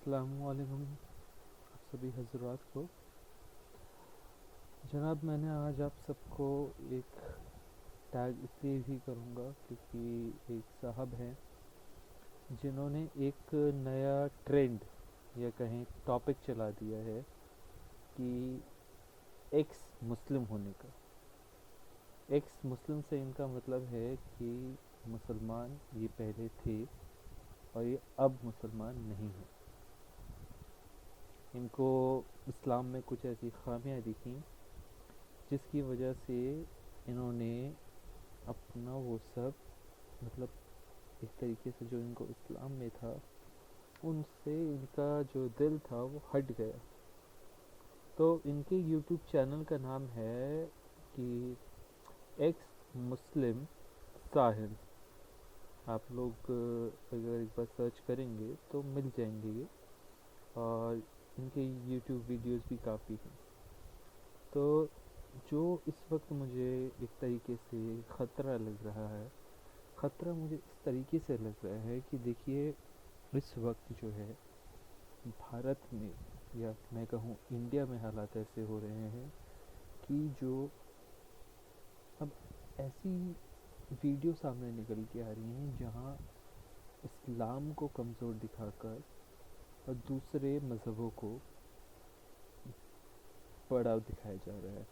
السلام علیکم آپ سبھی حضرات کو. جناب میں نے آج آپ سب کو ایک ٹیگ اس لیے بھی کروں گا کیونکہ ایک صاحب ہیں جنہوں نے ایک نیا ٹرینڈ یا کہیں ٹاپک چلا دیا ہے کہ ایکس مسلم ہونے کا. ایکس مسلم سے ان کا مطلب ہے کہ مسلمان یہ پہلے تھے اور یہ اب مسلمان نہیں ہیں. ان کو اسلام میں کچھ ایسی خامیاں دکھیں جس کی وجہ سے انہوں نے اپنا وہ سب مطلب ایک طریقے سے جو ان کو اسلام میں تھا ان سے ان کا جو دل تھا وہ ہٹ گیا. تو ان کے یوٹیوب چینل کا نام ہے کہ ایکس مسلم ساحل. آپ لوگ اگر ایک بار سرچ کریں گے تو مل جائیں گے یہ، اور ان کے یوٹیوب ویڈیوز بھی کافی ہیں. تو جو اس وقت مجھے ایک طریقے سے خطرہ لگ رہا ہے، خطرہ مجھے اس طریقے سے لگ رہا ہے کہ دیکھیے اس وقت جو ہے بھارت میں یا میں کہوں انڈیا میں حالات ایسے ہو رہے ہیں کہ جو اب ایسی ویڈیو سامنے نکل کے آ رہی ہیں جہاں اسلام کو کمزور دکھا کر اور دوسرے مذہبوں کو بڑا دکھایا جا رہا ہے.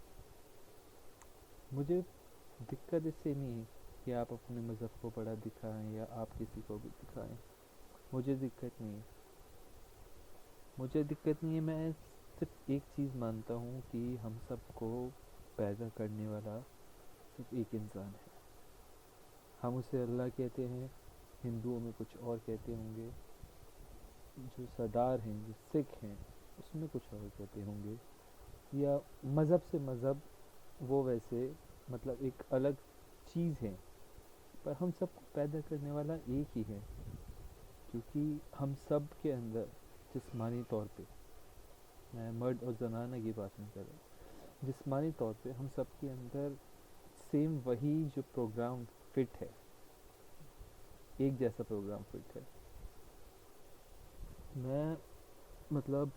مجھے دقت اس سے نہیں ہے کہ آپ اپنے مذہب کو بڑا دکھائیں یا آپ کسی کو بھی دکھائیں. مجھے دقت نہیں ہے. میں صرف ایک چیز مانتا ہوں کہ ہم سب کو پیدا کرنے والا صرف ایک انسان ہے. ہم اسے اللہ کہتے ہیں، ہندوؤں میں کچھ اور کہتے ہوں گے، جو سردار ہیں جو سکھ ہیں اس میں کچھ اور کہتے ہوں گے، یا مذہب سے مذہب وہ ویسے مطلب ایک الگ چیز ہے، پر ہم سب کو پیدا کرنے والا ایک ہی ہے. کیونکہ ہم سب کے اندر جسمانی طور پہ، میں مرد اور زنانہ کی بات نہیں کر رہا، جسمانی طور پہ ہم سب کے اندر سیم وہی جو پروگرام فٹ ہے، ایک جیسا پروگرام فٹ ہے. میں مطلب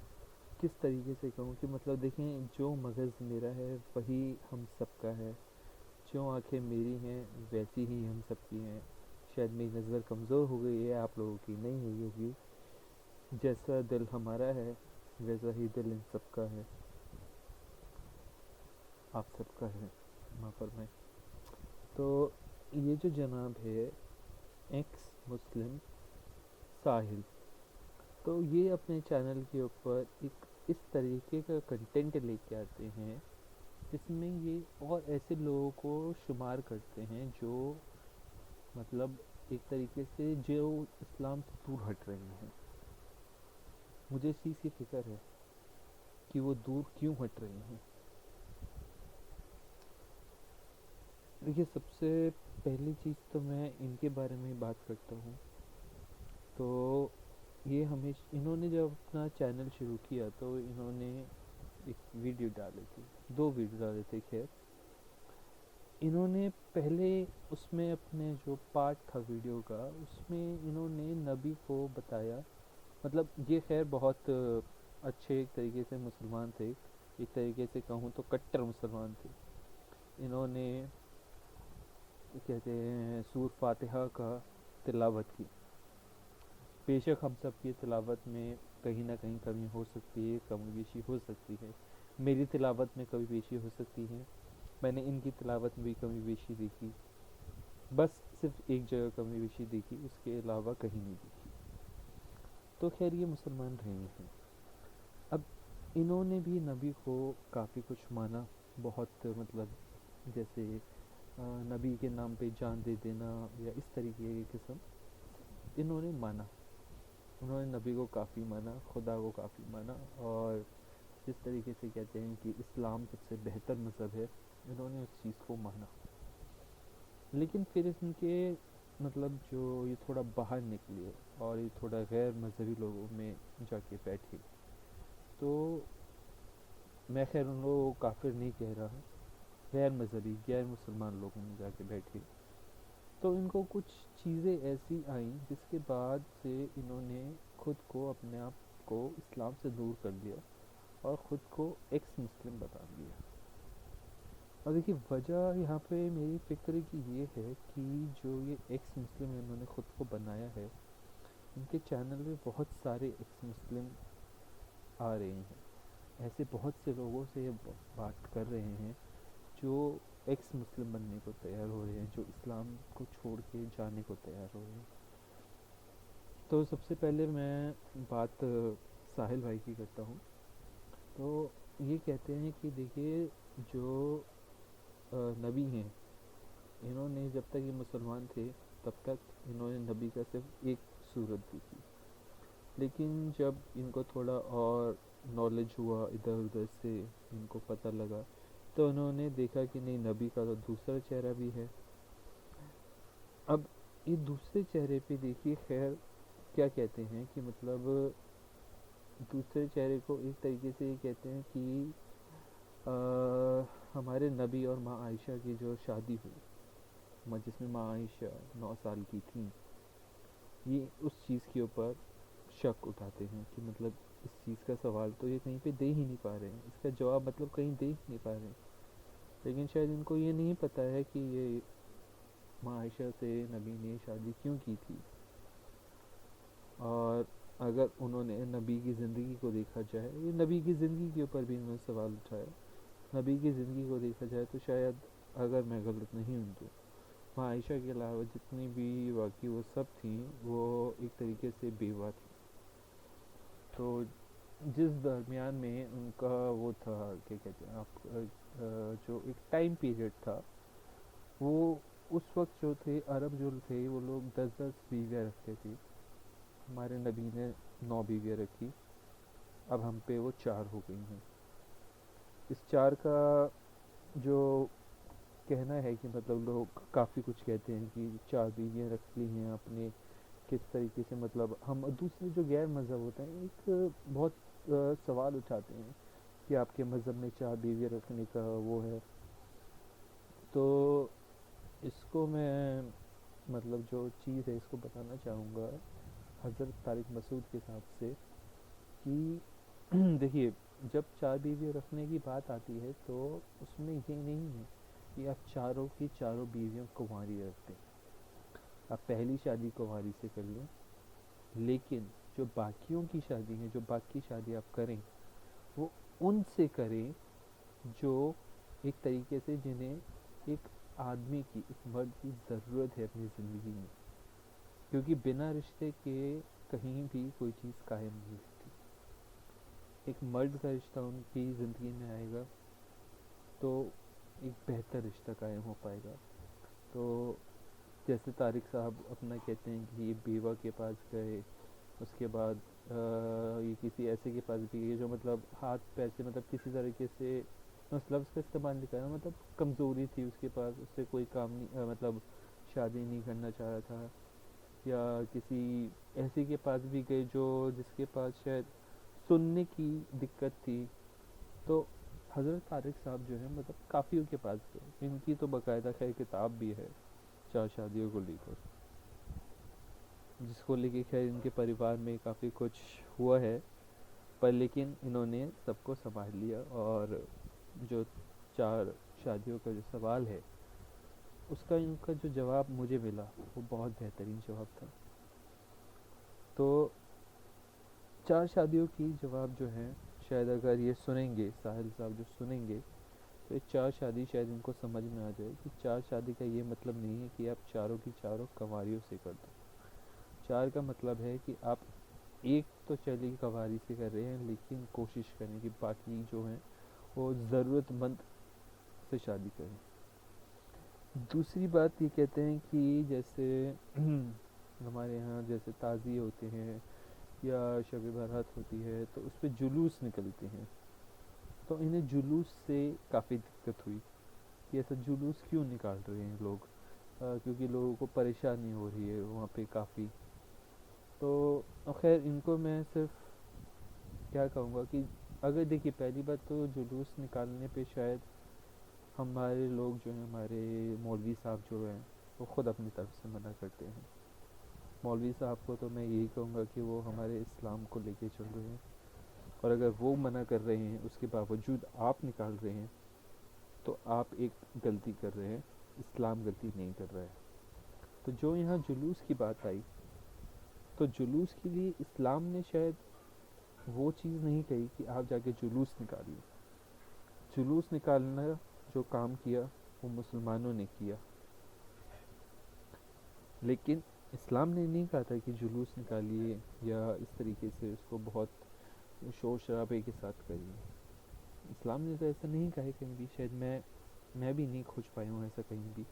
کس طریقے سے کہوں کہ مطلب دیکھیں جو مغز میرا ہے وہی ہم سب کا ہے، جو آنکھیں میری ہیں ویسی ہی ہم سب کی ہیں. شاید میری نظر کمزور ہو گئی ہے، آپ لوگوں کی نہیں ہوئی ہوگی. جیسا دل ہمارا ہے ویسا ہی دل ان سب کا ہے، آپ سب کا ہے ماں پر میں. تو یہ جو جناب ہے ایکس مسلم ساحل، تو یہ اپنے چینل کے اوپر ایک اس طریقے کا کنٹینٹ لے کے آتے ہیں جس میں یہ اور ایسے لوگوں کو شمار کرتے ہیں جو مطلب ایک طریقے سے جو اسلام سے دور ہٹ رہے ہیں. مجھے اس چیز کی فکر ہے کہ وہ دور کیوں ہٹ رہے ہیں. دیکھیے سب سے پہلی چیز تو میں ان کے بارے میں بات کرتا ہوں. تو یہ انہوں نے جب اپنا چینل شروع کیا تو انہوں نے ایک ویڈیو ڈالے تھے، 2 ویڈیو ڈالے تھے. خیر انہوں نے پہلے اس میں اپنے جو پارٹ تھا ویڈیو کا اس میں انہوں نے نبی کو بتایا. مطلب یہ خیر بہت اچھے ایک طریقے سے مسلمان تھے، ایک طریقے سے کہوں تو کٹر مسلمان تھے. انہوں نے کہتے ہیں سورہ فاتحہ کا تلاوت کی. بے شک ہم سب کی تلاوت میں کہیں نہ کہیں کمی ہو سکتی ہے، کمی بیشی ہو سکتی ہے. میری تلاوت میں کمی بیشی ہو سکتی ہے، میں نے ان کی تلاوت میں بھی کمی بیشی دیکھی، بس صرف ایک جگہ کمی بیشی دیکھی، اس کے علاوہ کہیں نہیں دیکھی. تو خیر یہ مسلمان رہے ہیں. اب انہوں نے بھی نبی کو کافی کچھ مانا، بہت مطلب جیسے نبی کے نام پہ جان دے دینا یا اس طریقے کے قسم انہوں نے مانا. انہوں نے نبی کو کافی مانا، خدا کو کافی مانا، اور جس طریقے سے کہتے ہیں کہ اسلام سب سے بہتر مذہب ہے انہوں نے اس چیز کو مانا. لیکن پھر ان کے مطلب جو یہ تھوڑا باہر نکلے اور یہ تھوڑا غیر مذہبی لوگوں میں جا کے بیٹھے، تو میں خیر ان لوگوں کو کافر نہیں کہہ رہا، غیر مذہبی غیر مسلمان لوگوں میں جا کے بیٹھے تو ان کو کچھ چیزیں ایسی آئیں جس کے بعد سے انہوں نے خود کو اپنے آپ کو اسلام سے دور کر دیا اور خود کو ایکس مسلم بتا دیا. اور دیکھیے وجہ یہاں پہ میری فکر کی یہ ہے کہ جو یہ ایکس مسلم انہوں نے خود کو بنایا ہے، ان کے چینل میں بہت سارے ایکس مسلم آ رہے ہیں. ایسے بہت سے لوگوں سے یہ بات کر رہے ہیں جو ایکس مسلم بننے کو تیار ہو رہے ہیں، جو اسلام کو چھوڑ کے جانے کو تیار ہو رہے ہیں. تو سب سے پہلے میں بات ساحل بھائی کی کرتا ہوں. تو یہ کہتے ہیں کہ دیکھیے جو نبی ہیں، انہوں نے جب تک یہ مسلمان تھے تب تک انہوں نے نبی کا صرف ایک صورت دیکھی، لیکن جب ان کو تھوڑا اور نالج ہوا، ادھر ادھر سے ان کو پتہ لگا، تو انہوں نے دیکھا کہ نہیں، نبی کا تو دوسرا چہرہ بھی ہے. اب یہ دوسرے چہرے پہ دیکھیے خیر کیا کہتے ہیں کہ مطلب دوسرے چہرے کو ایک طریقے سے یہ کہتے ہیں کہ ہمارے نبی اور ماں عائشہ کی جو شادی ہوئی، جس میں ماں عائشہ 9 سال کی تھیں، یہ اس چیز کے اوپر شک اٹھاتے ہیں کہ مطلب اس چیز کا سوال تو یہ کہیں پہ دے ہی نہیں پا رہے ہیں، اس کا جواب مطلب کہیں دے ہی نہیں پا رہے ہیں. لیکن شاید ان کو یہ نہیں پتہ ہے کہ یہ ماں عائشہ سے نبی نے شادی کیوں کی تھی. اور اگر انہوں نے نبی کی زندگی کو دیکھا جائے، یہ نبی کی زندگی کے اوپر بھی انہوں نے سوال اٹھایا، نبی کی زندگی کو دیکھا جائے تو شاید اگر میں غلط نہیں ہوں تو ماں عائشہ کے علاوہ جتنی بھی واقعی وہ سب تھیں وہ ایک طریقے سے بیوہ تھیں. تو جس درمیان میں ان کا وہ تھا کیا کہتے ہیں آپ، جو ایک ٹائم پیریڈ تھا، وہ اس وقت جو تھے عرب جو تھے وہ لوگ 10 بیویاں رکھتے تھے. ہمارے نبی نے 9 بیویاں رکھی، اب ہم پہ وہ 4 ہو گئی ہیں. اس 4 کا جو کہنا ہے کہ مطلب لوگ کافی کچھ کہتے ہیں کہ 4 بیویاں رکھ لی ہیں اپنے کس طریقے سے، مطلب ہم دوسرے جو غیر مذہب ہوتے ہیں ایک بہت سوال اٹھاتے ہیں کہ آپ کے مذہب میں 4 بیویاں رکھنے کا وہ ہے. تو اس کو میں مطلب جو چیز ہے اس کو بتانا چاہوں گا حضرت طارق مسعود کے حساب سے کہ دیکھیے جب 4 بیوی رکھنے کی بات آتی ہے تو اس میں یہ نہیں ہے کہ آپ چاروں کی چاروں بیویوں کنواری رکھ دیں. آپ پہلی شادی کنواری سے کر لیں، لیکن جو باقیوں کی شادی ہیں، جو باقی شادی آپ کریں وہ ان سے کریں جو ایک طریقے سے جنہیں ایک آدمی کی، ایک مرد کی ضرورت ہے اپنی زندگی میں، کیونکہ بنا رشتے کے کہیں بھی کوئی چیز قائم نہیں ہوتی. ایک مرد کا رشتہ ان کی زندگی میں آئے گا تو ایک بہتر رشتہ قائم ہو پائے گا. تو جیسے طارق صاحب اپنا کہتے ہیں کہ یہ بیوہ کے پاس گئے، اس کے بعد یہ کسی ایسے کے پاس بھی گئے جو مطلب ہاتھ پیسے مطلب کسی طریقے سے اس لفظ کا استعمال نہیں کرنا، مطلب کمزوری تھی اس کے پاس، اس سے کوئی کام نہیں، مطلب شادی نہیں کرنا چاہ رہا تھا. یا کسی ایسے کے پاس بھی گئے جو جس کے پاس شاید سننے کی دقت تھی. تو حضرت طارق صاحب جو ہیں مطلب کافیوں کے پاس گئے، ان کی تو باقاعدہ خیر کتاب بھی ہے 4 شادیوں کو لے کر، جس کو لے کے خیر ان کے پریوار میں کافی کچھ ہوا ہے، پر لیکن انہوں نے سب کو سنبھال لیا. اور جو 4 شادیوں کا جو سوال ہے اس کا ان کا جو جواب مجھے ملا وہ بہت بہترین جواب تھا. تو 4 شادیوں کی جواب جو ہیں شاید اگر یہ سنیں گے ساحل صاحب جو سنیں گے تو یہ 4 شادی شاید ان کو سمجھ میں آ جائے کہ 4 شادی کا یہ مطلب نہیں ہے کہ آپ چاروں کی چاروں کنواریوں سے کر دو. 4 کا مطلب ہے کہ آپ ایک تو چلی کنواری سے کر رہے ہیں، لیکن کوشش کریں کہ باقی جو ہیں وہ ضرورت مند سے شادی کریں. دوسری بات یہ کہتے ہیں کہ جیسے ہمارے یہاں جیسے تعزیے ہوتے ہیں یا شب بارات ہوتی ہے تو اس پہ جلوس نکلتے ہیں، تو انہیں جلوس سے کافی دقت ہوئی کہ ایسا جلوس کیوں نکال رہے ہیں لوگ، کیونکہ لوگوں کو پریشانی ہو رہی ہے وہاں پہ کافی. تو خیر ان کو میں صرف کیا کہوں گا کہ اگر دیکھیے پہلی بات تو جلوس نکالنے پہ شاید ہمارے لوگ جو ہیں، ہمارے مولوی صاحب جو ہیں وہ خود اپنی طرف سے منع کرتے ہیں. مولوی صاحب کو تو میں یہی کہوں گا کہ وہ ہمارے اسلام کو لے کے چل رہے ہیں، اور اگر وہ منع کر رہے ہیں اس کے باوجود آپ نکال رہے ہیں تو آپ ایک غلطی کر رہے ہیں، اسلام غلطی نہیں کر رہا ہے۔ تو جو یہاں جلوس کی بات آئی، تو جلوس کے لیے اسلام نے شاید وہ چیز نہیں کہی کہ آپ جا کے جلوس نکالیے۔ جلوس نکالنا جو کام کیا وہ مسلمانوں نے کیا، لیکن اسلام نے نہیں کہا تھا کہ جلوس نکالیے یا اس طریقے سے اس کو بہت شور شرابے کے ساتھ کریے۔ اسلام نے تو ایسا نہیں کہا ہے کہیں بھی، شاید میں بھی نہیں کھوج پایا ہوں ایسا کہیں بھی۔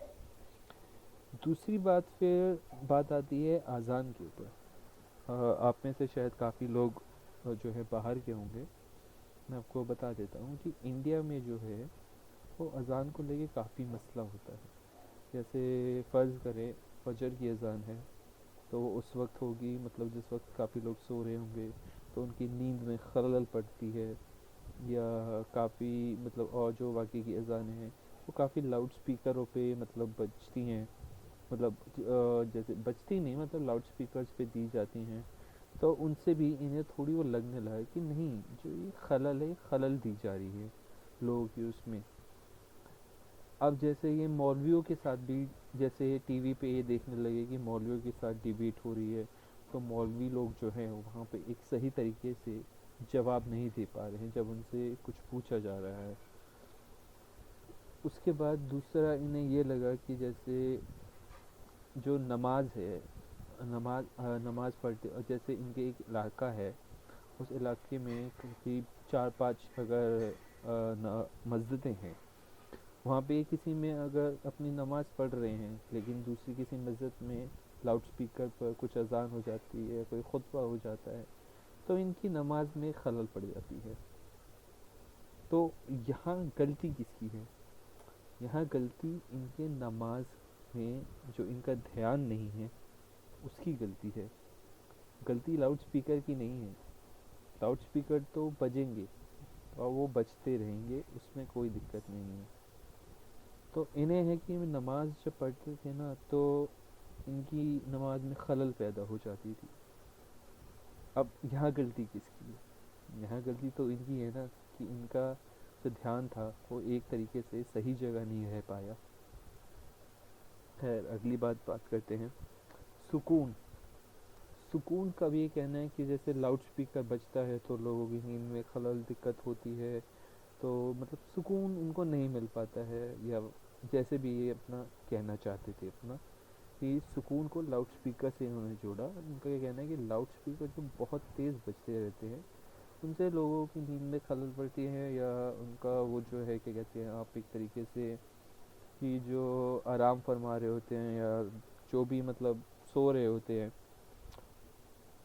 دوسری بات پھر بات آتی ہے اذان کے اوپر۔ آپ میں سے شاید کافی لوگ جو ہے باہر کے ہوں گے، میں آپ کو بتا دیتا ہوں کہ انڈیا میں جو ہے وہ اذان کو لے کے کافی مسئلہ ہوتا ہے۔ جیسے فرض کریں فجر کی اذان ہے تو وہ اس وقت ہوگی، مطلب جس وقت کافی لوگ سو رہے ہوں گے تو ان کی نیند میں خلل پڑتی ہے، یا کافی مطلب اور جو واقعی کی اذانیں ہیں وہ کافی لاؤڈ سپیکروں پہ مطلب بجتی ہیں، مطلب جیسے بجتی نہیں، مطلب لاؤڈ سپیکرز پہ دی جاتی ہیں، تو ان سے بھی انہیں تھوڑی وہ لگنے لگا کہ نہیں، جو یہ خلل ہے، خلل دی جا رہی ہے لوگوں کی اس میں۔ اب جیسے یہ مولویوں کے ساتھ بھی، جیسے ٹی وی پہ یہ دیکھنے لگے کہ مولویوں کے ساتھ ڈیبیٹ ہو رہی ہے، تو مولوی لوگ جو ہیں وہاں پہ ایک صحیح طریقے سے جواب نہیں دے پا رہے ہیں جب ان سے کچھ پوچھا جا رہا ہے۔ اس کے بعد دوسرا انہیں یہ لگا کہ جیسے جو نماز ہے، نماز پڑھتے، اور جیسے ان کے ایک علاقہ ہے، اس علاقے میں قریب 4-5 اگر مسجدیں ہیں، وہاں پہ کسی میں اگر اپنی نماز پڑھ رہے ہیں لیکن دوسری کسی مسجد میں لاؤڈ سپیکر پر کچھ اذان ہو جاتی ہے، کوئی خطبہ ہو جاتا ہے، تو ان کی نماز میں خلل پڑ جاتی ہے۔ تو یہاں غلطی کس کی ہے؟ یہاں غلطی ان کے نماز میں جو ان کا دھیان نہیں ہے اس کی غلطی ہے، غلطی لاؤڈ سپیکر کی نہیں ہے۔ لاؤڈ سپیکر تو بجیں گے اور وہ بجتے رہیں گے، اس میں کوئی دقت نہیں ہے۔ تو انہیں ہے کہ نماز جب پڑھتے تھے نا تو ان کی نماز میں خلل پیدا ہو جاتی تھی۔ اب یہاں غلطی کس کی ہے؟ یہاں غلطی تو ان کی ہے نا کہ ان کا جو دھیان تھا وہ ایک طریقے سے صحیح جگہ نہیں رہ پایا۔ خیر اگلی بات کرتے ہیں، سکون۔ سکون کا بھی یہ کہنا ہے کہ جیسے لاؤڈ سپیکر بجتا ہے تو لوگوں کی نیند میں خلل دقت ہوتی ہے، تو مطلب سکون ان کو نہیں مل پاتا ہے، یا جیسے بھی یہ اپنا کہنا چاہتے تھے اپنا کہ سکون کو لاؤڈ سپیکر سے انہوں نے جوڑا۔ ان کا یہ کہنا ہے کہ لاؤڈ سپیکر جو بہت تیز بجتے رہتے ہیں ان سے لوگوں کی نیند میں خلل پڑتی ہے، یا ان کا وہ جو ہے کہ کہتے ہیں آپ ایک طریقے سے کہ جو آرام فرما رہے ہوتے ہیں یا جو بھی مطلب سو رہے ہوتے ہیں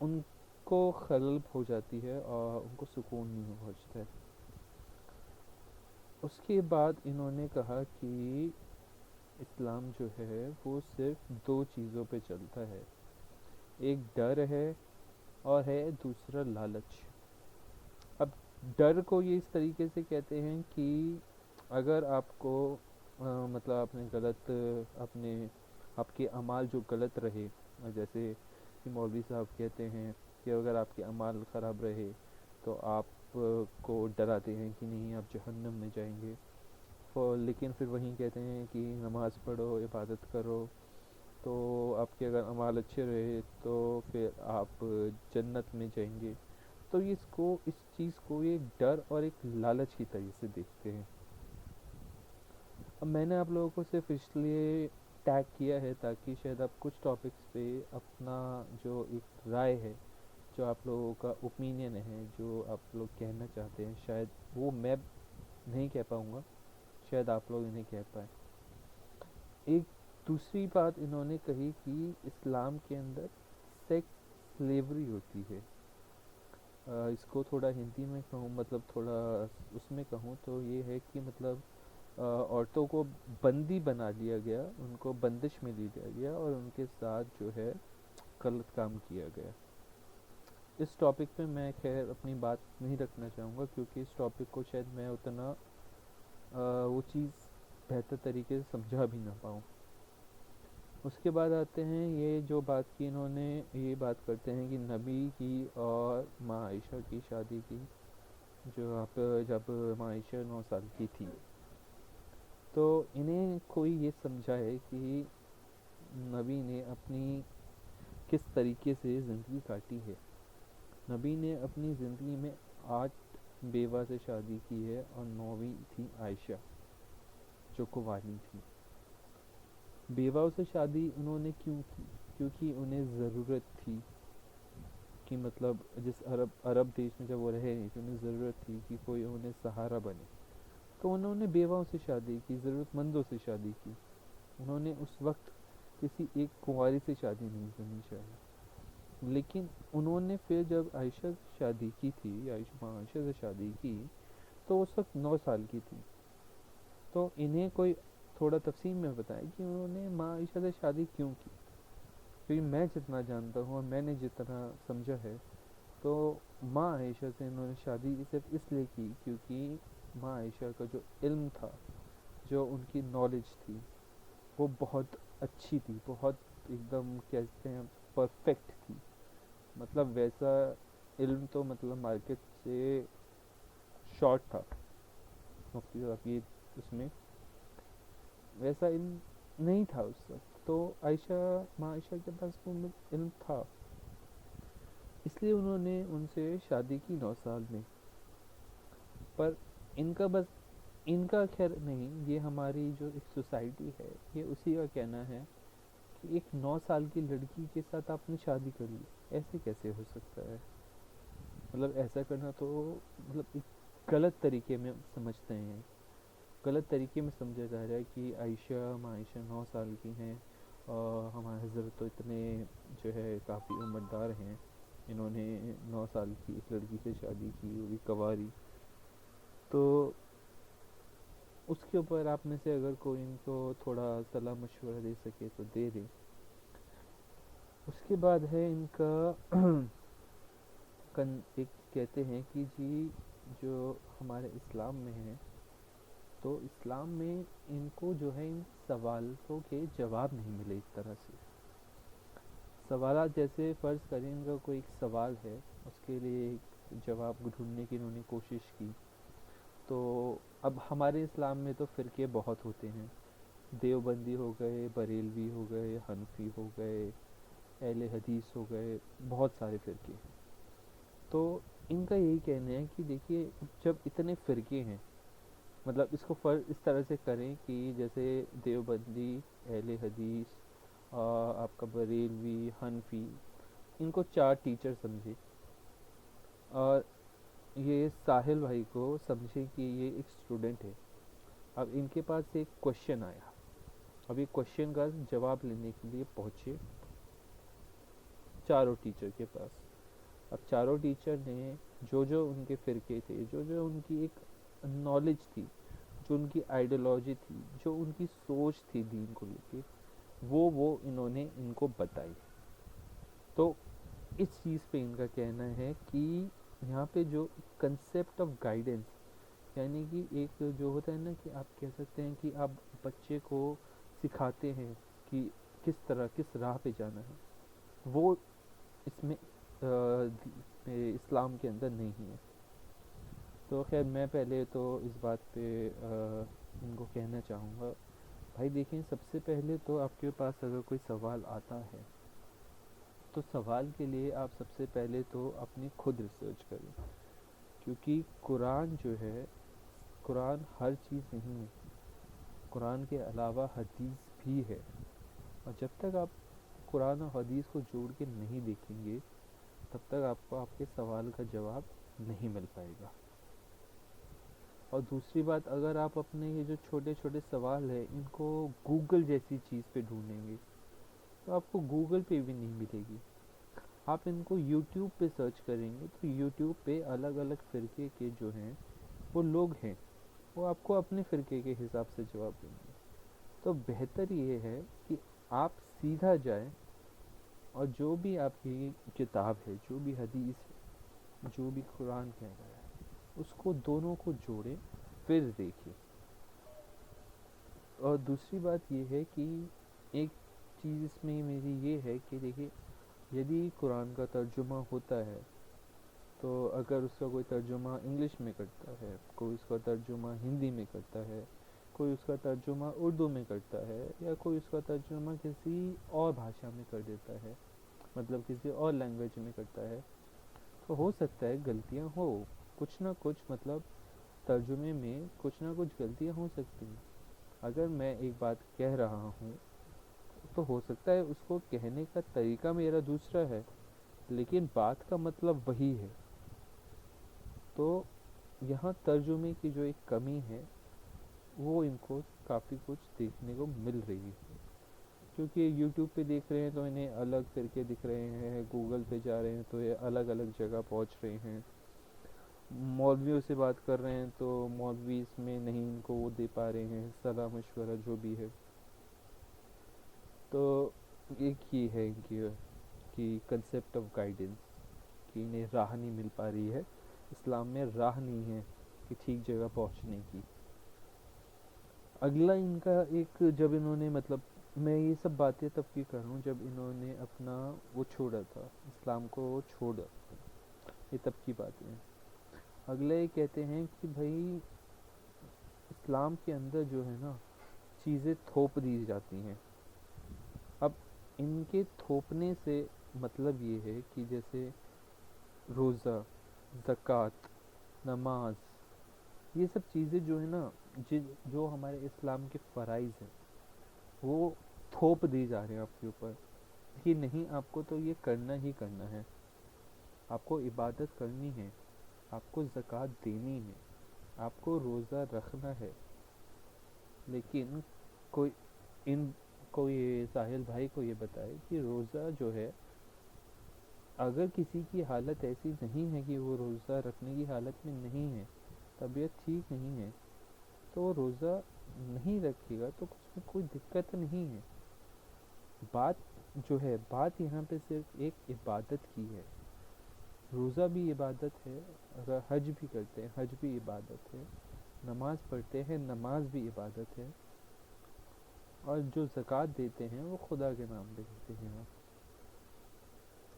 ان کو خلل ہو جاتی ہے اور ان کو سکون نہیں پہنچتا ہے۔ اس کے بعد انہوں نے کہا کہ اسلام جو ہے وہ صرف 2 چیزوں پہ چلتا ہے، ایک ڈر ہے اور ہے دوسرا لالچ۔ اب ڈر کو یہ اس طریقے سے کہتے ہیں کہ اگر آپ کو مطلب آپ نے غلط اپنے آپ کے اعمال جو غلط رہے، جیسے کہ مولوی صاحب کہتے ہیں کہ اگر آپ کے اعمال خراب رہے تو آپ کو ڈراتے ہیں کہ نہیں آپ جہنم میں جائیں گے، لیکن پھر وہیں کہتے ہیں کہ نماز پڑھو، عبادت کرو، تو آپ کے اگر اعمال اچھے رہے تو پھر آپ جنت میں جائیں گے۔ تو اس چیز کو یہ ڈر اور ایک لالچ کی طرح سے دیکھتے ہیں۔ اب میں نے آپ لوگوں کو صرف اس لیے ٹیگ کیا ہے تاکہ شاید آپ کچھ ٹاپکس پہ اپنا جو ایک رائے ہے، جو آپ لوگوں کا اوپینین ہے، جو آپ لوگ کہنا چاہتے ہیں، شاید وہ میں نہیں کہہ پاؤں گا، شاید آپ لوگ انہیں کہہ پائیں۔ ایک دوسری بات انہوں نے کہی کہ اسلام کے اندر سیکس سلیوری ہوتی ہے۔ اس کو تھوڑا ہندی میں کہوں، مطلب تھوڑا اس میں کہوں تو یہ ہے کہ مطلب عورتوں کو بندی بنا لیا گیا، ان کو بندش میں لیا گیا اور ان کے ساتھ جو ہے غلط کام کیا گیا۔ اس ٹاپک پہ میں خیر اپنی بات نہیں رکھنا چاہوں گا کیونکہ اس ٹاپک کو شاید میں اتنا وہ چیز بہتر طریقے سے سمجھا بھی نہ پاؤں۔ اس کے بعد آتے ہیں یہ جو بات کی انہوں نے، یہ بات کرتے ہیں کہ نبی کی اور ماں عائشہ کی شادی کی، جو آپ جب ماں عائشہ 9 سال کی تھی، تو انہیں کوئی یہ سمجھائے کہ نبی نے اپنی کس طریقے سے زندگی کاٹی ہے۔ نبی نے اپنی زندگی میں 8 بیوہ سے شادی کی ہے، اور 9ویں تھی عائشہ جو کنواری تھی۔ بیواؤں سے شادی انہوں نے کیوں کی؟ کیونکہ انہیں ضرورت تھی کہ مطلب جس عرب دیش میں جب وہ رہے نہیں تو انہیں ضرورت تھی کہ کوئی انہیں سہارا بنے، تو انہوں نے بیواؤں سے شادی کی، ضرورت مندوں سے شادی کی۔ انہوں نے اس وقت کسی ایک کنواری سے شادی نہیں کرنی چاہیے۔ لیکن انہوں نے پھر جب عائشہ سے شادی کی تھی، ماں عائشہ سے شادی کی، تو اس وقت 9 سال کی تھی۔ تو انہیں کوئی تھوڑا تفصیل میں بتائے کہ انہوں نے ماں عائشہ سے شادی کیوں کی، کیونکہ میں جتنا جانتا ہوں اور میں نے جتنا سمجھا ہے، تو ماں عائشہ سے انہوں نے شادی صرف اس لیے کی کیونکہ ماں عائشہ کا جو علم تھا، جو ان کی نالج تھی، وہ بہت اچھی تھی، بہت ایک دم کہتے ہیں پرفیکٹ تھی۔ مطلب ویسا علم تو مطلب مارکیٹ سے شارٹ تھا، مفتی صاحب کی اس میں ویسا علم نہیں تھا اس وقت، تو ماں عائشہ کے پاس وہ علم تھا، اس لیے انہوں نے ان سے شادی کی 9 سال میں۔ پر ان کا بس ان کا خیر نہیں، یہ ہماری جو ایک سوسائٹی ہے، یہ اسی کا کہنا ہے کہ ایک 9 سال کی لڑکی کے ساتھ آپ نے شادی کر لی، ایسے کیسے ہو سکتا ہے؟ مطلب ایسا کرنا تو مطلب ایک غلط طریقے میں سمجھتے ہیں، غلط طریقے میں سمجھا جا رہا ہے کہ ماں عائشہ 9 سال کی ہیں، اور ہمارے حضرت تو اتنے جو ہے کافی عمردار ہیں، انہوں نے 9 سال کی ایک لڑکی سے شادی کی، وہ بھی کنواری۔ تو اس کے اوپر آپ میں سے اگر کوئی ان کو تھوڑا صلاح مشورہ دے سکے تو دے دیں۔ اس کے بعد ہے ان کا ایک کہتے ہیں کہ جی جو ہمارے اسلام میں ہے، تو اسلام میں ان کو جو ہے ان سوالوں کے جواب نہیں ملے اس طرح سے۔ سوالات جیسے فرض کریں ان کا کوئی ایک سوال ہے، اس کے لیے ایک جواب ڈھونڈنے کی انہوں نے کوشش کی، تو اب ہمارے اسلام میں تو فرقے بہت ہوتے ہیں، دیوبندی ہو گئے، بریلوی ہو گئے، حنفی ہو گئے، اہل حدیث ہو گئے، بہت سارے فرقے۔ تو ان کا یہی کہنا ہے کہ دیکھیے جب اتنے فرقے ہیں، مطلب اس کو فرض اس طرح سے کریں کہ جیسے دیوبندی، اہل حدیث، آپ کا بریلوی، حنفی، ان کو 4 ٹیچر سمجھے، اور یہ ساحل بھائی کو سمجھے کہ یہ ایک اسٹوڈنٹ ہے۔ اب ان کے پاس ایک کوشچن آیا، اب یہ کوشچن کا جواب لینے کے لیے پہنچے چاروں ٹیچر کے پاس۔ اب چاروں ٹیچر نے جو ان کے فرقے تھے، جو ان کی ایک نالج تھی، جو ان کی آئیڈیالوجی تھی، جو ان کی سوچ تھی دین کو لے کے، وہ انہوں نے ان کو بتائی۔ تو اس چیز پہ ان کا کہنا ہے کہ یہاں پہ جو کنسیپٹ آف گائیڈنس، یعنی کہ ایک جو ہوتا ہے نا کہ آپ کہہ سکتے ہیں کہ آپ بچے کو سکھاتے ہیں کہ کس راہ پہ جانا ہے، وہ اس میں اسلام کے اندر نہیں ہے۔ تو خیر میں پہلے تو اس بات پہ ان کو کہنا چاہوں گا، بھائی دیکھیں سب سے پہلے تو آپ کے پاس اگر کوئی سوال آتا ہے، تو سوال کے لیے آپ سب سے پہلے تو اپنی خود ریسرچ کریں، کیونکہ قرآن جو ہے، قرآن ہر چیز نہیں ہے، قرآن کے علاوہ حدیث بھی ہے، اور جب تک آپ قرآن اور حدیث کو جوڑ کے نہیں دیکھیں گے، تب تک آپ کو آپ کے سوال کا جواب نہیں مل پائے گا۔ اور دوسری بات، اگر آپ اپنے یہ جو چھوٹے چھوٹے سوال ہیں ان کو گوگل جیسی چیز پہ ڈھونڈیں گے، تو آپ کو گوگل پہ بھی نہیں ملے گی۔ آپ ان کو یوٹیوب پہ سرچ کریں گے تو یوٹیوب پہ الگ الگ فرقے کے جو ہیں وہ لوگ ہیں، وہ آپ کو اپنے فرقے کے حساب سے جواب دیں گے۔ تو بہتر یہ ہے کہ آپ سیدھا جائیں، اور جو بھی آپ کی کتاب ہے، جو بھی حدیث ہے، جو بھی قرآن کہہ رہا ہے، اس کو دونوں کو جوڑیں، پھر دیکھیں۔ اور دوسری بات یہ ہے کہ ایک چیز اس میں میری یہ ہے کہ دیکھیے یدی قرآن کا ترجمہ ہوتا ہے تو اگر اس کا کوئی ترجمہ انگلش میں کرتا ہے، کوئی اس کا ترجمہ ہندی میں کرتا ہے، کوئی اس کا ترجمہ اردو میں کرتا ہے، یا کوئی اس کا ترجمہ کسی اور بھاشا میں کر دیتا ہے، مطلب کسی اور لینگویج میں کرتا ہے، تو ہو سکتا ہے غلطیاں ہو، کچھ نہ کچھ مطلب ترجمے میں کچھ نہ کچھ غلطیاں ہو سکتی ہیں۔ اگر میں ایک بات کہہ رہا ہوں تو ہو سکتا ہے اس کو کہنے کا طریقہ میرا دوسرا ہے، لیکن بات کا مطلب وہی ہے۔ تو یہاں ترجمے کی جو ایک کمی ہے وہ ان کو کافی کچھ دیکھنے کو مل رہی ہے، کیونکہ یوٹیوب پہ دیکھ رہے ہیں تو انہیں الگ طریقے دکھ رہے ہیں، گوگل پہ جا رہے ہیں تو یہ الگ الگ جگہ پہنچ رہے ہیں، مولویوں سے بات کر رہے ہیں تو مولوی اس میں نہیں ان کو وہ دے پا رہے ہیں صلاح مشورہ جو بھی ہے۔ تو ایک یہ ہے ان کی کنسیپٹ آف گائیڈنس، کہ انہیں راہ نہیں مل پا رہی ہے، اسلام میں راہ نہیں ہے کہ ٹھیک جگہ پہنچنے کی۔ اگلا ان کا ایک، جب انہوں نے مطلب میں یہ سب باتیں تب کی کر رہا ہوں جب انہوں نے اپنا وہ چھوڑا تھا، اسلام کو چھوڑا، یہ تب کی باتیں ہیں۔ اگلا یہ کہتے ہیں کہ بھائی اسلام کے اندر جو ہے نا چیزیں تھوپ دی جاتی ہیں۔ اب ان کے تھوپنے سے مطلب یہ ہے کہ جیسے روزہ، زکوٰۃ، نماز، یہ سب چیزیں جو ہے نا جو ہمارے اسلام کے فرائض ہیں وہ تھوپ دی جا رہے ہیں آپ کے اوپر کہ نہیں آپ کو تو یہ کرنا ہی کرنا ہے، آپ کو عبادت کرنی ہے، آپ کو زکوٰۃ دینی ہے، آپ کو روزہ رکھنا ہے۔ لیکن کوئی ان کوئی ساحل بھائی کو یہ بتائے کہ روزہ جو ہے اگر کسی کی حالت ایسی نہیں ہے کہ وہ روزہ رکھنے کی حالت میں نہیں ہے، طبیعت ٹھیک نہیں ہے، تو وہ روزہ نہیں رکھے گا تو اس میں کوئی دقت نہیں ہے۔ بات یہاں پہ صرف ایک عبادت کی ہے۔ روزہ بھی عبادت ہے، اگر حج بھی کرتے ہیں حج بھی عبادت ہے، نماز پڑھتے ہیں نماز بھی عبادت ہے، اور جو زکوٰۃ دیتے ہیں وہ خدا کے نام پہ دیتے ہیں،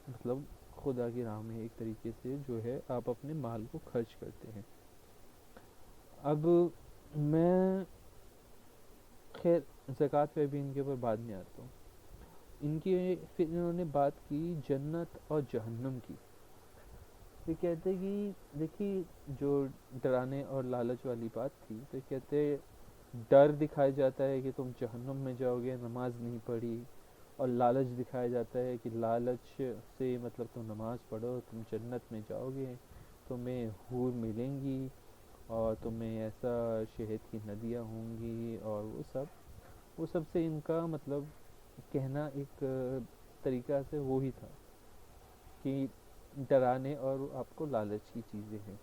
مطلب خدا کی راہ میں ایک طریقے سے جو ہے آپ اپنے مال کو خرچ کرتے ہیں۔ اب میں خیر زکوٰۃ پہ بھی ان کے اوپر بعد میں آتا ہوں۔ ان کی پھر انہوں نے بات کی جنت اور جہنم کی۔ یہ کہتے کہ دیکھیے جو ڈرانے اور لالچ والی بات تھی، تو کہتے ڈر دکھایا جاتا ہے کہ تم جہنم میں جاؤ گے، نماز نہیں پڑھی، اور لالچ دکھایا جاتا ہے کہ لالچ سے مطلب تم نماز پڑھو تم جنت میں جاؤ گے، تمہیں حور ملیں گی اور تمہیں ایسا شہد کی ندیاں ہوں گی، اور وہ سب سے ان کا مطلب کہنا ایک طریقہ سے وہی تھا کہ ڈرانے اور آپ کو لالچ کی چیزیں ہیں۔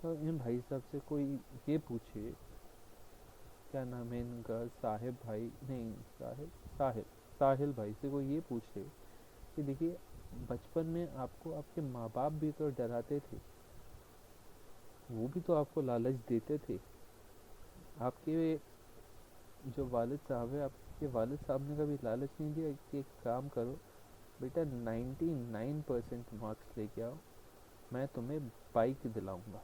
تو ان بھائی صاحب سے کوئی یہ پوچھے، کیا نام ہے ان کا، صاحب بھائی نہیں ساحل بھائی سے کوئی یہ پوچھے کہ دیکھیے بچپن میں آپ کو آپ کے ماں باپ بھی تو ڈراتے تھے، وہ بھی تو آپ کو لالچ دیتے تھے، آپ کے جو والد صاحب ہے آپ کے والد صاحب نے کبھی لالچ نہیں دیا کہ ایک کام کرو بیٹا 99% مارکس لے کے آؤ، میں تمہیں بائک دلاؤں گا؟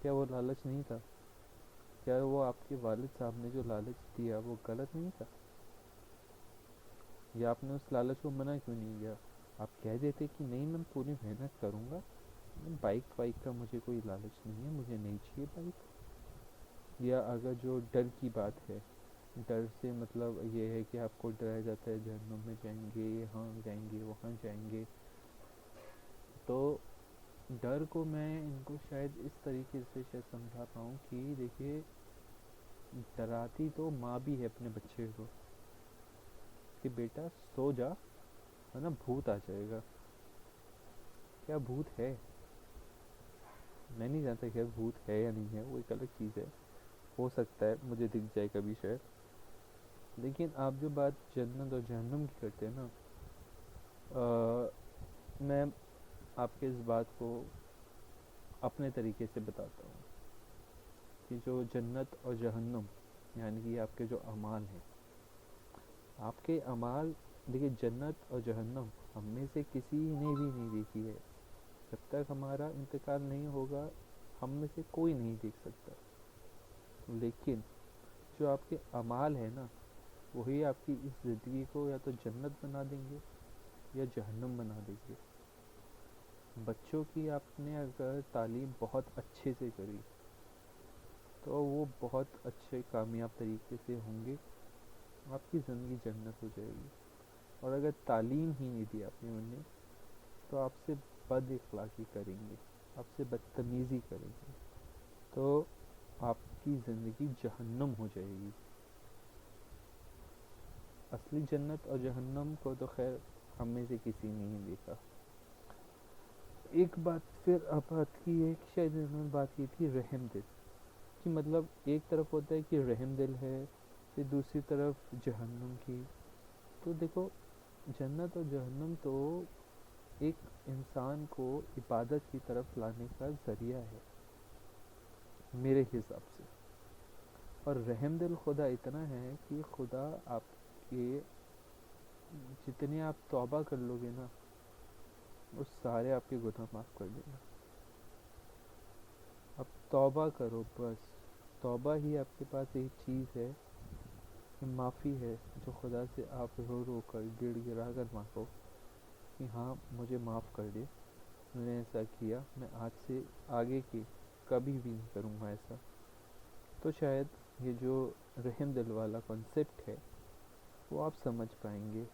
کیا وہ لالچ نہیں تھا؟ کیا وہ آپ کے والد صاحب نے جو لالچ دیا وہ غلط نہیں تھا؟ یا آپ نے اس لالچ کو منع کیوں نہیں کیا؟ آپ کہہ دیتے کہ نہیں میں پوری محنت کروں گا، بائک کا مجھے کوئی لالچ نہیں ہے، مجھے نہیں چاہیے بائک۔ یا اگر جو ڈر کی بات ہے، ڈر سے مطلب یہ ہے کہ آپ کو ڈرایا جاتا ہے جہنم میں جائیں گے، یہاں جائیں گے، وہاں جائیں گے، تو ڈر کو میں ان کو شاید اس طریقے سے شاید سمجھا پاؤں کہ دیکھیے ڈراتی تو ماں بھی ہے اپنے بچے کو کہ بیٹا سو جا ورنہ بھوت آ جائے گا۔ کیا بھوت ہے؟ میں نہیں جانتا کہ بھوت ہے یا نہیں ہے، وہ ایک الگ چیز ہے، ہو سکتا ہے مجھے دکھ جائے کبھی شاید۔ لیکن آپ جو بات جنت اور جہنم کی کرتے ہیں نا، میں آپ کے اس بات کو اپنے طریقے سے بتاتا ہوں کہ جو جنت اور جہنم یعنی کہ آپ کے جو اعمال ہیں، آپ کے اعمال دیکھیے، جنت اور جہنم ہم میں سے کسی نے بھی نہیں دیکھی ہے. جب تک ہمارا انتقال نہیں ہوگا ہم میں سے کوئی نہیں دیکھ سکتا. لیکن جو آپ کے اعمال ہیں نا، وہی آپ کی اس زندگی کو یا تو جنت بنا دیں گے یا جہنم بنا دیں گے. بچوں کی آپ نے اگر تعلیم بہت اچھے سے کری تو وہ بہت اچھے کامیاب طریقے سے ہوں گے، آپ کی زندگی جنت ہو جائے گی. اور اگر تعلیم ہی نہیں دی آپ نے انہیں تو آپ سے بد اخلاقی کریں گے، آپ سے بدتمیزی کریں گے، تو آپ کی زندگی جہنم ہو جائے گی. اصلی جنت اور جہنم کو تو خیر ہم میں سے کسی نے نہیں دیکھا. ایک بات پھر اب بات کی ہے کہ شاید انہوں نے بات کی تھی رحم دل کہ مطلب ایک طرف ہوتا ہے کہ رحم دل ہے، پھر دوسری طرف جہنم کی. تو دیکھو، جنت اور جہنم تو ایک انسان کو عبادت کی طرف لانے کا ذریعہ ہے میرے حساب سے. اور رحم دل خدا اتنا ہے کہ خدا آپ کے جتنے آپ توبہ کر لو گے نا، وہ سارے آپ کے گناہ معاف کر دے گا. اب توبہ کرو بس. توبہ ہی آپ کے پاس ایک چیز ہے، معافی ہے، جو خدا سے آپ رو رو کر گڑ گڑا کر مانگو کہ ہاں مجھے معاف کر دے، میں نے ایسا کیا، میں آج سے آگے کی کبھی بھی نہیں کروں گا ایسا. تو شاید یہ جو رحم دل والا کنسپٹ ہے وہ آپ سمجھ پائیں گے.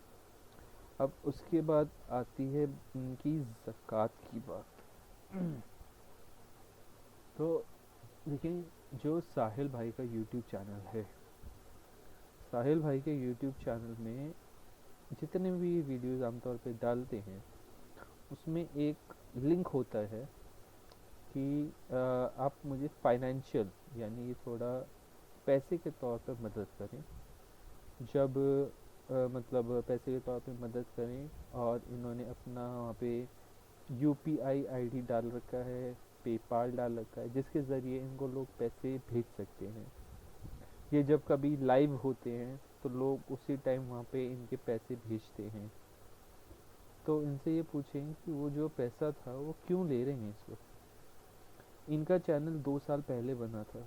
اب اس کے بعد آتی ہے ان کی زکوٰۃ کی بات. تو دیکھیں، جو ساحل بھائی کا یوٹیوب چینل ہے، ساحل بھائی کے یوٹیوب چینل میں جتنے بھی ویڈیوز عام طور پہ ڈالتے ہیں اس میں ایک لنک ہوتا ہے کہ آپ مجھے فائنینشیل یعنی تھوڑا پیسے کے طور پر مدد کریں. جب مطلب پیسے کے طور پہ مدد کریں، اور انہوں نے اپنا وہاں پہ U P I I D ڈال رکھا ہے، پے پال ڈال رکھا ہے، جس کے ذریعے ان کو لوگ پیسے بھیج سکتے ہیں. یہ جب کبھی لائیو ہوتے ہیں تو لوگ اسی ٹائم وہاں پہ ان کے پیسے بھیجتے ہیں. تو ان سے یہ پوچھیں کہ وہ جو پیسہ تھا وہ کیوں لے رہے ہیں اس وقت. ان کا چینل 2 سال پہلے بنا تھا.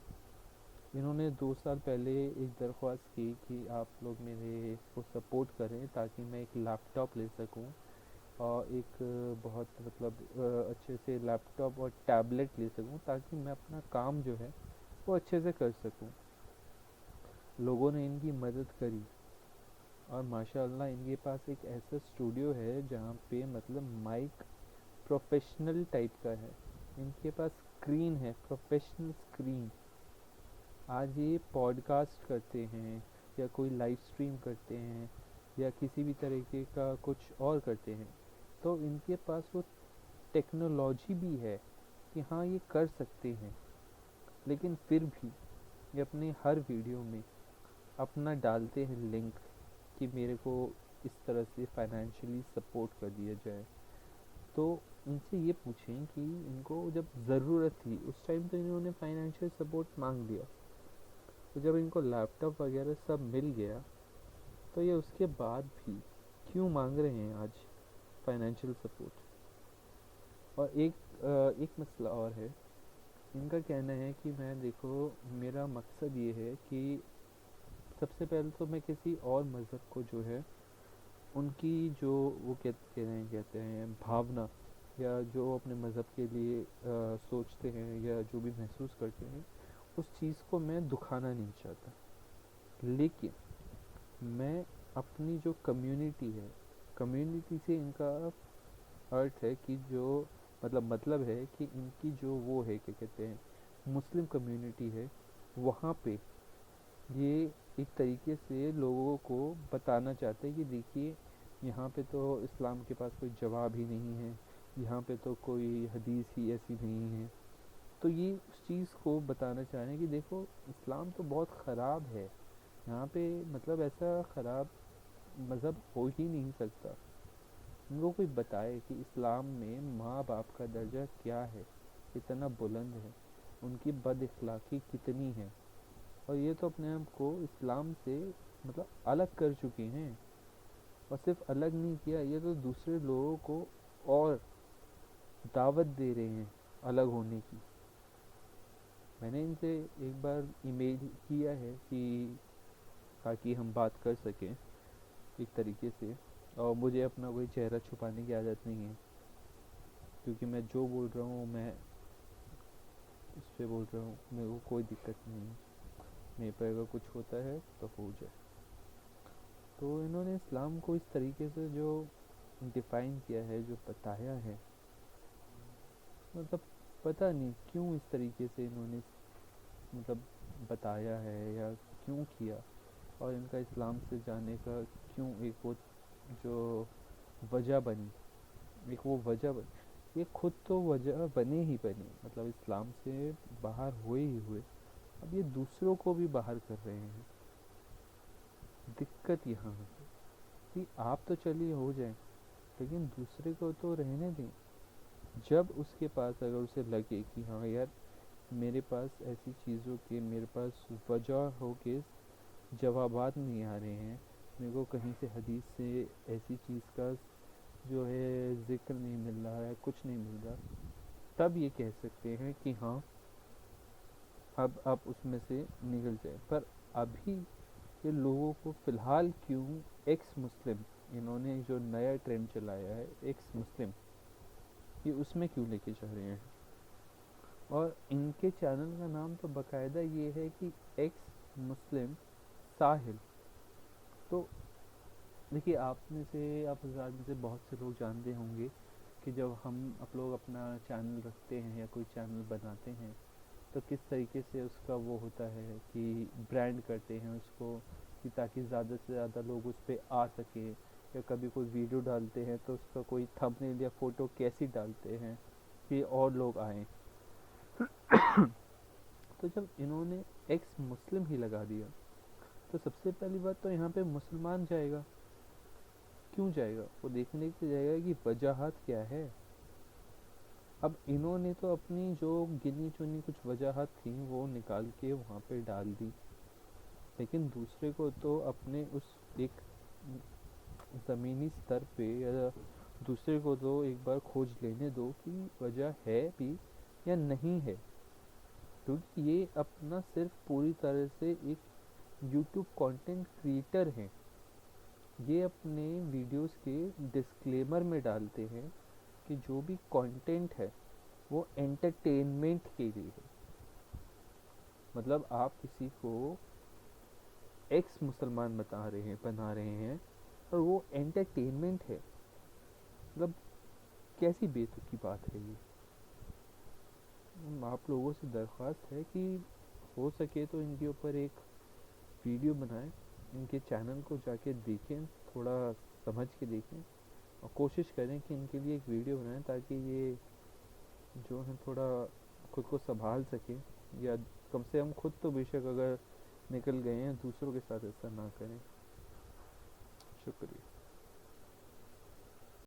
انہوں نے 2 سال پہلے ایک درخواست کی کہ آپ لوگ میرے کو سپورٹ کریں تاکہ میں ایک لیپ ٹاپ لے سکوں، اور ایک بہت مطلب اچھے سے لیپ ٹاپ اور ٹیبلٹ لے سکوں تاکہ میں اپنا کام جو ہے وہ اچھے سے کر سکوں. لوگوں نے ان کی مدد کری، اور ماشاء اللہ ان کے پاس ایک ایسا اسٹوڈیو ہے جہاں پہ مطلب مائک پروفیشنل ٹائپ کا ہے. ان کے پاس اسکرین ہے، پروفیشنل اسکرین. آج یہ پوڈ کاسٹ کرتے ہیں یا کوئی لائیو اسٹریم کرتے ہیں یا کسی بھی طریقے کا کچھ اور کرتے ہیں، تو ان کے پاس وہ ٹیکنالوجی بھی ہے کہ ہاں یہ کر سکتے ہیں. لیکن پھر بھی یہ اپنے ہر ویڈیو میں اپنا ڈالتے ہیں لنک کہ میرے کو اس طرح سے فائنینشلی سپورٹ کر دیا جائے. تو ان سے یہ پوچھیں کہ ان کو جب ضرورت تھی اس ٹائم تو انہوں نے فائنینشیل سپورٹ مانگ لیا، تو جب ان کو لیپ ٹاپ وغیرہ سب مل گیا تو یہ اس کے بعد بھی کیوں مانگ رہے ہیں آج فائنینشیل سپورٹ. اور ایک مسئلہ اور ہے. ان کا کہنا ہے کہ میں دیکھو میرا مقصد یہ ہے کہ سب سے پہلے تو میں کسی اور مذہب کو جو ہے ان کی جو وہ کہتے ہیں بھاونا، یا جو اپنے مذہب کے لیے سوچتے ہیں یا جو بھی محسوس کرتے ہیں، اس چیز کو میں دکھانا نہیں چاہتا. لیکن میں اپنی جو کمیونٹی ہے، کمیونٹی سے ان کا ارتھ ہے کہ جو مطلب ہے کہ ان کی جو وہ ہے کیا کہتے ہیں مسلم کمیونٹی ہے، وہاں پہ یہ ایک طریقے سے لوگوں کو بتانا چاہتے ہیں کہ دیکھیے یہاں پہ تو اسلام کے پاس کوئی جواب ہی نہیں ہے، یہاں پہ تو کوئی حدیث ہی ایسی نہیں ہے. تو یہ اس چیز کو بتانا چاہ رہے ہیں کہ دیکھو اسلام تو بہت خراب ہے، یہاں پہ مطلب ایسا خراب مذہب ہو ہی نہیں سکتا. ان کو کوئی بتائے کہ اسلام میں ماں باپ کا درجہ کیا ہے، کتنا بلند ہے، ان کی بد اخلاقی کتنی ہے. اور یہ تو اپنے آپ کو اسلام سے مطلب الگ کر چکے ہیں. اور صرف الگ نہیں کیا, یہ تو دوسرے لوگوں کو اور دعوت دے رہے ہیں الگ ہونے کی. میں نے ان سے ایک بار ای میل کیا ہے کہ تاکہ ہم بات کر سکیں ایک طریقے سے, اور مجھے اپنا کوئی چہرہ چھپانے کی عادت نہیں ہے, کیونکہ میں جو بول رہا ہوں میں اس پہ بول رہا ہوں, میرے کو کوئی دقت نہیں ہے, میرے پہ اگر کچھ ہوتا ہے تو ہو جائے. تو انہوں نے اسلام کو اس طریقے سے جو ڈیفائن کیا ہے, جو بتایا ہے, مطلب پتہ نہیں کیوں اس طریقے سے انہوں نے مطلب بتایا ہے یا کیوں کیا, اور ان کا اسلام سے جانے کا کیوں ایک وہ جو وجہ بنی, ایک وہ وجہ بنی. یہ خود تو وجہ بنے ہی بنے, مطلب اسلام سے باہر ہوئے ہی ہوئے, اب یہ دوسروں کو بھی باہر کر رہے ہیں. دقت یہاں ہے کہ آپ تو چلیے ہو جائیں, لیکن دوسرے کو تو رہنے دیں. جب اس کے پاس اگر اسے لگے کہ ہاں یار میرے پاس ایسی چیزوں کے, میرے پاس وجہ ہو کے جوابات نہیں آ رہے ہیں, میرے کو کہیں سے حدیث سے ایسی چیز کا جو ہے ذکر نہیں مل رہا ہے, کچھ نہیں مل رہا, تب یہ کہہ سکتے ہیں کہ ہاں اب آپ اس میں سے نکل جائیں. پر ابھی یہ لوگوں کو فی الحال کیوں ایکس مسلم, انہوں نے جو نیا ٹرینڈ چلایا ہے ایکس مسلم, یہ اس میں کیوں لے کے جا رہے ہیں. اور ان کے چینل کا نام تو باقاعدہ یہ ہے کہ ایکس مسلم ساحل. تو دیکھیے آپ میں سے, آپ حضرات میں سے بہت سے لوگ جانتے ہوں گے کہ جب ہم لوگ اپنا چینل رکھتے ہیں یا کوئی چینل بناتے ہیں تو کس طریقے سے اس کا وہ ہوتا ہے کہ برانڈ کرتے ہیں اس کو, کہ تاکہ زیادہ سے زیادہ لوگ اس پہ آ سکیں, یا کبھی کوئی ویڈیو ڈالتے ہیں تو اس کا کوئی تھمبنیل یا فوٹو کیسی ڈالتے ہیں کہ اور لوگ آئیں. تو جب انہوں نے ایکس مسلم ہی لگا دیا تو سب سے پہلی بات تو یہاں پہ مسلمان جائے گا, کیوں جائے گا, وہ دیکھنے کے جائے گا کہ وجاہت کیا ہے. اب انہوں نے تو اپنی جو گنی چنی کچھ وجاہت تھیں وہ نکال کے وہاں پہ ڈال دی, لیکن دوسرے کو تو اپنے اس ایک زمینی سطر پہ یا دوسرے کو تو ایک بار کھوج لینے دو کہ وجہ ہے بھی یا نہیں ہے. کیونکہ یہ اپنا صرف پوری طرح سے ایک یوٹیوب کانٹینٹ کریٹر ہیں, یہ اپنے ویڈیوز کے ڈسکلیمر میں ڈالتے ہیں کہ جو بھی کانٹینٹ ہے وہ انٹرٹینمنٹ کے لیے ہے. مطلب آپ کسی کو ایکس مسلمان بنا رہے ہیں اور وہ انٹرٹینمنٹ ہے, مطلب کیسی بے تکی بات ہے یہ. آپ لوگوں سے درخواست ہے کہ ہو سکے تو ان کے اوپر ایک ویڈیو بنائیں, ان کے چینل کو جا کے دیکھیں, تھوڑا سمجھ کے دیکھیں, اور کوشش کریں کہ ان کے لیے ایک ویڈیو بنائیں تاکہ یہ جو ہے تھوڑا خود کو سنبھال سکیں, یا کم سے کم خود تو بے شک اگر نکل گئے ہیں دوسروں کے ساتھ ایسا نہ کریں. شکریہ.